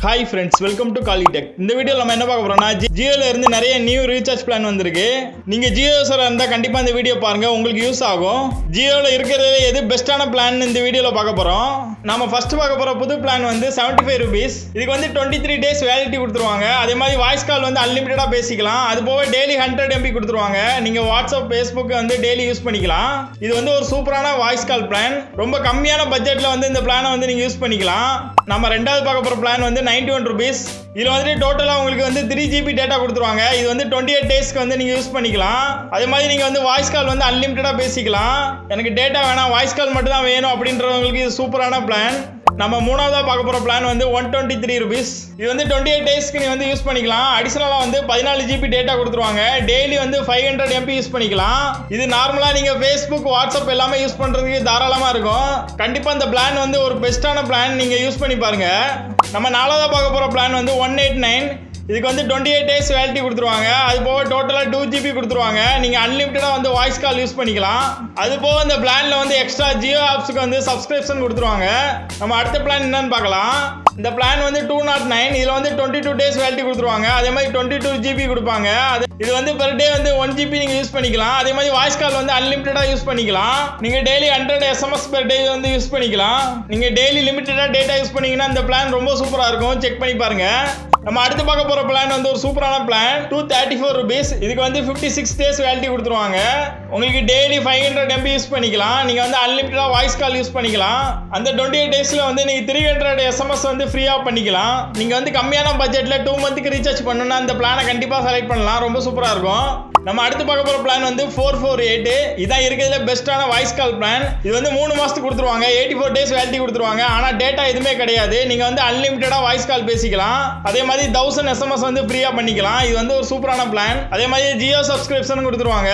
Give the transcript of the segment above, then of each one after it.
Hi friends, welcome to Kalitech. இந்த வீடியோல நம்ம என்ன பார்க்க போறோம்னா ஜியோல இருந்து நிறைய நியூ ரீசார்ஜ் பிளான் வந்திருக்கு. நீங்க ஜியோ யூசரா இருந்தா கண்டிப்பா இந்த வீடியோ பாருங்க, உங்களுக்கு யூஸ் ஆகும். ஜியோல இருக்கிறதுல எது பெஸ்டான பிளான் இந்த வீடியோல பார்க்க போறோம். நாம ஃபர்ஸ்ட் பார்க்க போற புது பிளான் வந்து 75 ரூபீஸ். இதுக்கு வந்து 23 டேஸ் வேலிடிட்டி கொடுத்துருவாங்க. அதே மாதிரி வாய்ஸ் கால் வந்து அன்லிமிட்டடா பேசிக்கலாம். அது போக டெய்லி 100 MB கொடுத்துருவாங்க. நீங்க வாட்ஸ்அப் Facebook வந்து டெய்லி யூஸ் பண்ணிக்கலாம். இது வந்து ஒரு சூப்பரான வாய்ஸ் கால் பிளான். ரொம்ப கம்மியான பட்ஜெட்ல வந்து இந்த பிளானை வந்து நீங்க யூஸ் பண்ணிக்கலாம். நம்ம ரெண்டாவது பார்க்க போற பிளான் வந்து 91 ரூபீஸ். இதுல வந்து டோட்டலா உங்களுக்கு வந்து 3 GB டேட்டா கொடுத்துருவாங்க. இது வந்து 28 டேஸ்க்கு வந்து நீங்க யூஸ் பண்ணிக்கலாம். அதே மாதிரி நீங்க வந்து வாய்ஸ் கால் வந்து அன்லிமிட்டடா பேசிக்கலாம். எனக்கு டேட்டா வேணாம், வாய்ஸ் கால் மட்டும் தான் வேணும் அப்படின்றவங்களுக்கு இது சூப்பரான பிளான். நம்ம மூணாவதா பார்க்க போற பிளான் வந்து 123 ரூபீஸ். இது வந்து 28 டேஸ்க்கு நீ வந்து யூஸ் பண்ணிக்கலாம். அடிஷனலா வந்து 14 GB டேட்டா கொடுத்துருவாங்க. டெய்லி வந்து 500 MB யூஸ் பண்ணிக்கலாம். இது நார்மலா நீங்க Facebook, WhatsApp எல்லாமே யூஸ் பண்றதுக்கு தாராளமா இருக்கும். கண்டிப்பா இந்த பிளான் வந்து ஒரு பெஸ்டான பிளான், நீங்க யூஸ் பண்ணி பாருங்க. நம்ம நாலாவதா பார்க்க போற பிளான் வந்து 189. இதுக்கு வந்து 28 டேஸ் வேலிடிட்டி கொடுத்துருவாங்க. அது போக டோட்டலா 2 GB கொடுத்துருவாங்க. நீங்க அன்லிமிட்டடா வந்து வாய்ஸ் கால் யூஸ் பண்ணிக்கலாம். அது போக இந்த பிளான்ல வந்து எக்ஸ்ட்ரா ஜியோ ஆப்ஸ்க்கு வந்து சப்ஸ்கிரிப்ஷன் கொடுத்துருவாங்க. நம்ம அடுத்த பிளான் என்னன்னு பார்க்கலாம். இந்த பிளான் வந்து 209. இதுல வந்து 22 டேஸ் வேலிடிட்டி கொடுத்துருவாங்க. அதே மாதிரி 22 GB கொடுப்பாங்க. இது வந்து பெர் டே வந்து 1 GB நீங்க யூஸ் பண்ணிக்கலாம். அதே மாதிரி வாய்ஸ் கால் வந்து அன்லிமிட்டடா யூஸ் பண்ணிக்கலாம். நீங்க டெய்லி 100 SMS பெர் டே வந்து யூஸ் பண்ணிக்கலாம். நீங்க டெய்லி லிமிட்டடா டேட்டா யூஸ் பண்ணீங்கன்னா இந்த பிளான் ரொம்ப சூப்பரா இருக்கும். செக் பண்ணி பாருங்க. நம்ம அடுத்து பார்க்க போற பிளான் வந்து ஒரு சூப்பரான பிளான் 234 ரூபீஸ். இதுக்கு வந்து 56 டேஸ் வேலிடிட்டி கொடுத்துருவாங்க. உங்களுக்கு டெய்லி 500 MB யூஸ் பண்ணிக்கலாம். நீங்க வந்து அன்லிமிட்டடா வாய்ஸ் கால் யூஸ் பண்ணிக்கலாம். அந்த 28 டேஸ்ல வந்து நீங்க 300 SMS வந்து ஃப்ரீயா பண்ணிக்கலாம். நீங்க வந்து கம்மியான பட்ஜெட்ல 2 மந்த்க்கு ரீசார்ஜ் பண்ணனும்னா இந்த பிளானை கண்டிப்பா செலக்ட் பண்ணலாம். ரொம்ப சூப்பரா இருக்கும். நம்ம அடுத்து பார்க்க போற பிளான் வந்து 448. இதான் இருக்கிறதுல பெஸ்டான வாய்ஸ் கால் பிளான். இது வந்து 3 மாசத்துக்கு கொடுத்துருவாங்க. 84 டேஸ் வேலிடிட்டி கொடுத்துருவாங்க. ஆனா டேட்டா எதுவுமே கிடையாது. நீங்க வந்து அன்லிமிட்டடா வாய்ஸ் கால் பேசிக்கலாம். அதே மாதிரி 1000 SMS வந்து ஃப்ரீயா பண்ணிக்கலாம். இது வந்து ஒரு சூப்பரான பிளான். அதே மாதிரி ஜியோ சப்ஸ்கிரிப்ஷன் கொடுத்துருவாங்க.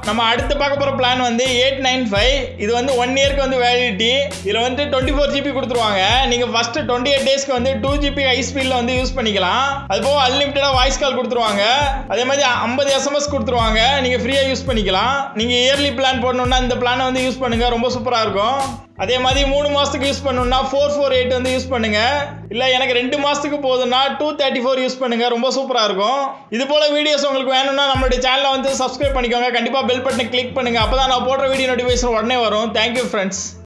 நம்ம அடுத்து பார்க்க போற பிளான் வந்து 895. இது வந்து 1 இயர்க்கு வந்து வேலிடிட்டி. இதுல வந்து 24 GB கொடுத்துருவாங்க. நீங்க ஃபர்ஸ்ட் 28 டேஸ்க்கு வந்து 2 GB ஹை ஸ்பீட்ல வந்து யூஸ் பண்ணிக்கலாம். அது போக அன்லிமிட்டடா வாய்ஸ் கால் கொடுத்துருவாங்க. அதே மாதிரி 50 SMS கொடுத்துருவாங்க. நீங்க ஃப்ரீயா யூஸ் பண்ணிக்கலாம். நீங்க இயர்லி பிளான் போடணும்னா இந்த பிளானை வந்து யூஸ் பண்ணுங்க. ரொம்ப சூப்பரா இருக்கும். அதே மாதிரி 3 மாசத்துக்கு யூஸ் பண்ணணும்னா 448 வந்து யூஸ் பண்ணுங்க. இல்ல எனக்கு 2 மாசத்துக்கு போதும்னா 234 யூஸ் பண்ணுங்க. ரொம்ப சூப்பரா இருக்கும். இது போல வீடியோஸ் உங்களுக்கு வேணும்னா நம்மளுடைய சேனலை வந்து சப்ஸ்கிரைப் பண்ணிக்கோங்க. கண்டிப்பா பெல் பட்டனை கிளிக் பண்ணுங்க. அப்பதான் நான் போடுற வீடியோ நோட்டிஃபிகேஷன் உடனே வரும். Thank you friends.